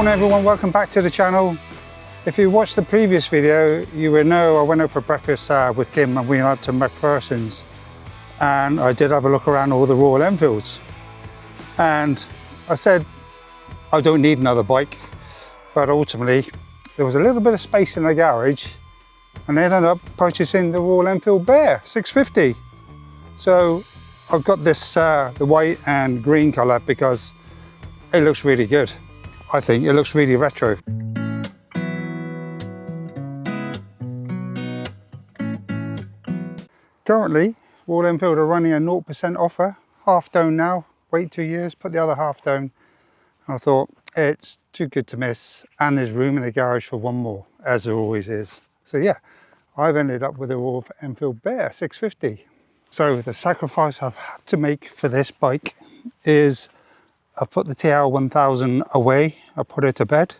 everyone, welcome back to the channel. If you watched the previous video, you will know I went out for breakfast with Kim and we went out to Macpherson's, and I did have a look around all the Royal Enfields, and I said I don't need another bike, but ultimately there was a little bit of space in the garage and I ended up purchasing the Royal Enfield Bear 650. So I've got this the white and green colour because it looks really good. I think it looks really retro. Currently, Royal Enfield are running a 0% offer, half down now, wait 2 years, put the other half down. And I thought, it's too good to miss, and there's room in the garage for one more, as there always is. So yeah, I've ended up with a Royal Enfield Bear 650. So the sacrifice I've had to make for this bike is I've put the TL1000 away, I put her to bed.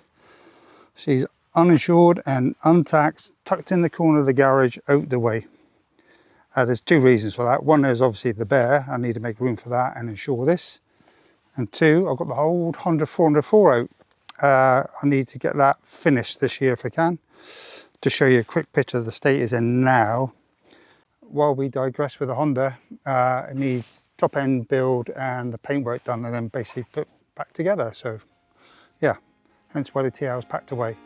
She's uninsured and untaxed, tucked in the corner of the garage, out the way. There's two reasons for that. One is obviously the Bear, I need to make room for that and insure this. And two, I've got the old Honda 404 out. I need to get that finished this year if I can. To show you a quick picture of the state it's in now. While we digress with the Honda, it needs top end build and the paintwork done and then basically put back together. So yeah, hence why the TL is packed away.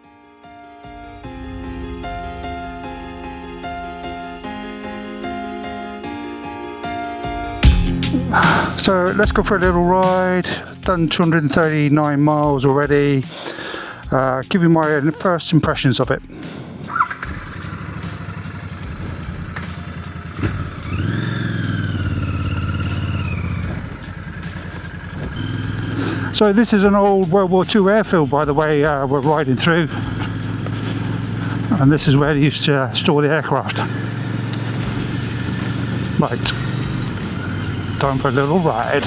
So let's go for a little ride. Done 239 miles already. Give you my first impressions of it. So this is an old World War II airfield, by the way, we're riding through. And this is where they used to store the aircraft. Right, time for a little ride.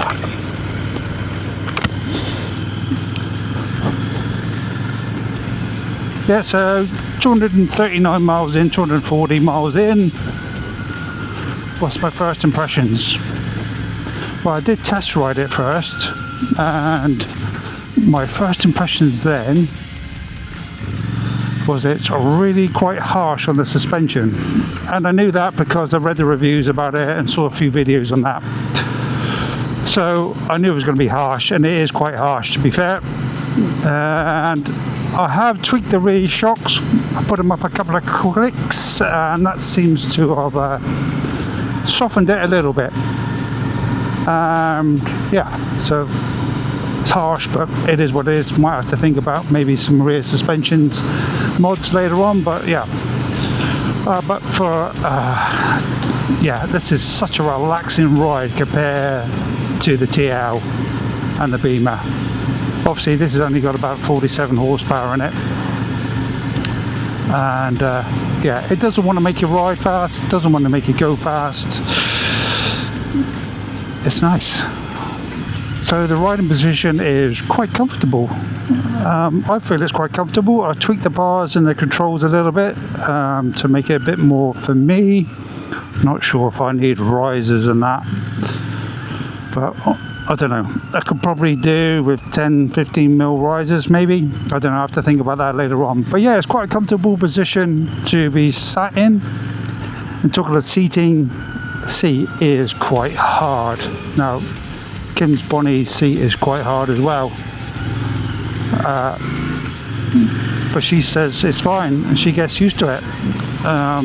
Yeah, so 239 miles in, 240 miles in. What's my first impressions? Well, I did test ride it first. And my first impressions then was it's really quite harsh on the suspension, and I knew that because I read the reviews about it and saw a few videos on that, so I knew it was going to be harsh, and it is quite harsh to be fair. And I have tweaked the rear shocks, I put them up a couple of clicks and that seems to have softened it a little bit. Yeah, so it's harsh, but it is what it is. Might have to think about maybe some rear suspensions mods later on, but yeah. But for yeah, this is such a relaxing ride compared to the TL and the Beamer. Obviously this has only got about 47 horsepower in it, and yeah, it doesn't want to make you ride fast, it doesn't want to make you go fast. It's nice. So the riding position is quite comfortable. I feel it's quite comfortable. I tweaked the bars and the controls a little bit to make it a bit more for me. Not sure if I need risers and that, but I don't know. I could probably do with 10-15mm risers maybe. I don't know, I have to think about that later on. But yeah, it's quite a comfortable position to be sat in. And talking about seating, the seat is quite hard. Now, Kim's Bonnie seat is quite hard as well, but she says it's fine and she gets used to it. I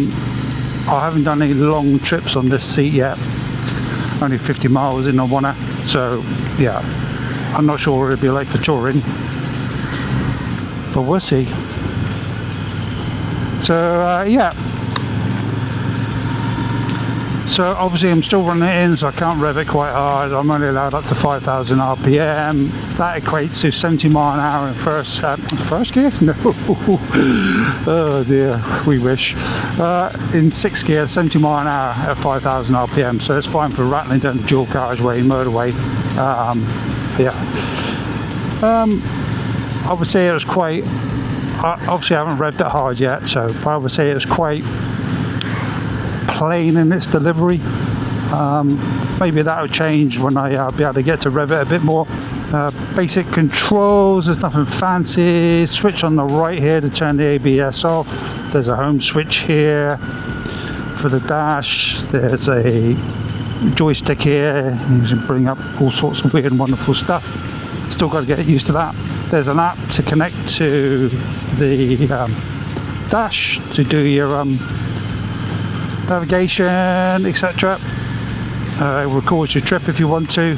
haven't done any long trips on this seat yet, only 50 miles in on one, so yeah, I'm not sure what it'll be like for touring, but we'll see. So yeah. So obviously I'm still running it in, so I can't rev it quite hard. I'm only allowed up to 5,000 RPM. That equates to 70 mile an hour in first gear? No. Oh dear, we wish. In sixth gear, 70 mile an hour at 5,000 RPM. So it's fine for rattling down the dual carriageway, motorway. Yeah. I would say it was quite, obviously I haven't revved it hard yet, so but I would say it was quite plain in its delivery. Maybe that'll change when I be able to get to rev it a bit more Basic controls, there's nothing fancy. Switch on the right here to turn the ABS off. There's a home switch here for the dash. There's a joystick here. You can bring up all sorts of weird and wonderful stuff. Still got to get used to that. There's an app to connect to the dash to do your navigation, etc. It records your trip if you want to.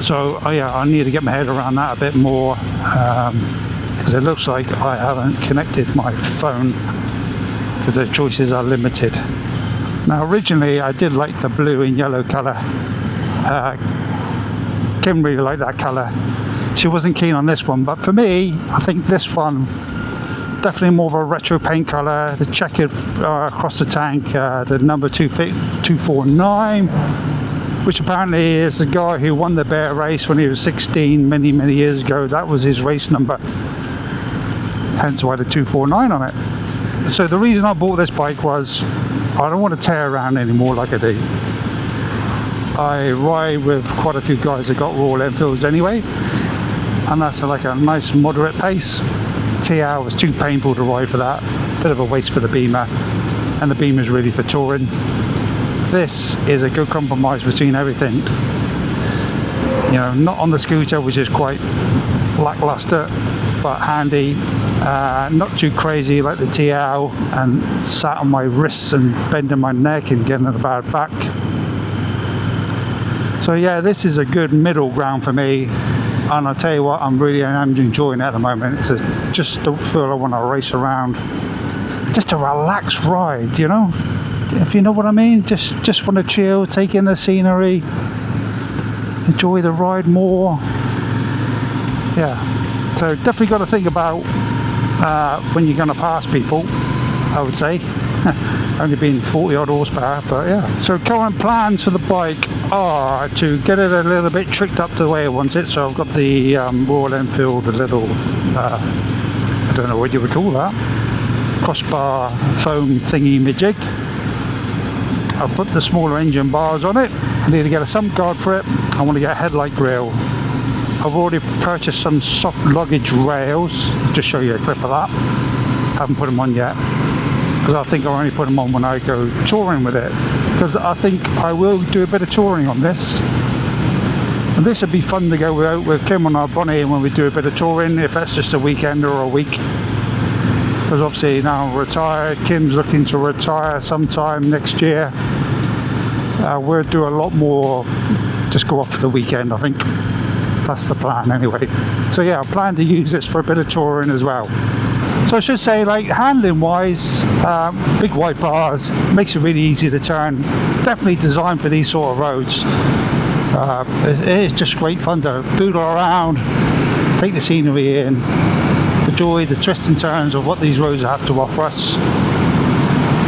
So yeah, I need to get my head around that a bit more, because it looks like I haven't connected my phone, because the choices are limited. Now originally I did like the blue and yellow colour. Kim really liked that colour. She wasn't keen on this one, but for me, I think this one definitely more of a retro paint colour. The checkered across the tank, the number 249, which apparently is the guy who won the bear race when he was 16 many years ago. That was his race number, hence why the 249 on it. So the reason I bought this bike was I don't want to tear around anymore like I do. I ride with quite a few guys that got Royal Enfields anyway, and that's like a nice moderate pace. TL was too painful to ride for that, bit of a waste for the Beamer, and the Beamer is really for touring. This is a good compromise between everything. You know, not on the scooter, which is quite lackluster, but handy. Not too crazy like the TL, and sat on my wrists and bending my neck and getting a bad back. So yeah, this is a good middle ground for me, and I'll tell you what, I'm enjoying it at the moment. It's just don't feel I want to race around, just a relaxed ride, you know, if you know what I mean. Just want to chill, take in the scenery, enjoy the ride more. Yeah, so definitely got to think about when you're going to pass people, I would say. Only being 40 odd horsepower, but yeah. So current plans for the bike are to get it a little bit tricked up to the way I want it. So I've got the Royal Enfield, a little, I don't know what you would call that, crossbar foam thingy majig. I'll put the smaller engine bars on it. I need to get a sump guard for it. I want to get a headlight grille. I've already purchased some soft luggage rails. I'll just show you a clip of that. Haven't put them on yet, because I think I'll only put them on when I go touring with it, because I think I will do a bit of touring on this, and this would be fun to go out with Kim on our Bonnie when we do a bit of touring, if that's just a weekend or a week, because obviously now I'm retired. Kim's looking to retire sometime next year. We'll do a lot more, just go off for the weekend. I think that's the plan anyway. So yeah, I plan to use this for a bit of touring as well. So I should say, like, handling wise, big wide bars, makes it really easy to turn. Definitely designed for these sort of roads. It is just great fun to boodle around, take the scenery in, enjoy the twists and turns of what these roads have to offer us.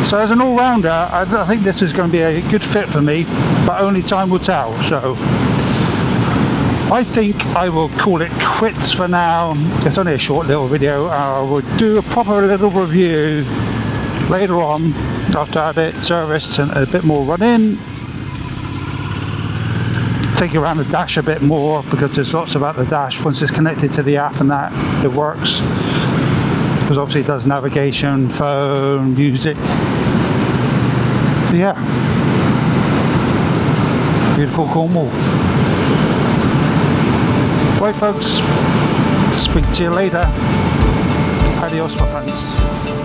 So as an all-rounder, I think this is going to be a good fit for me, but only time will tell. So I think I will call it quits for now. It's only a short little video. I will do a proper little review later on after I had it serviced and a bit more run in. Take you around the dash a bit more, because there's lots about the dash once it's connected to the app and that it works. Because obviously it does navigation, phone, music. So yeah, beautiful Cornwall. Right folks, speak to you later. Adios my friends.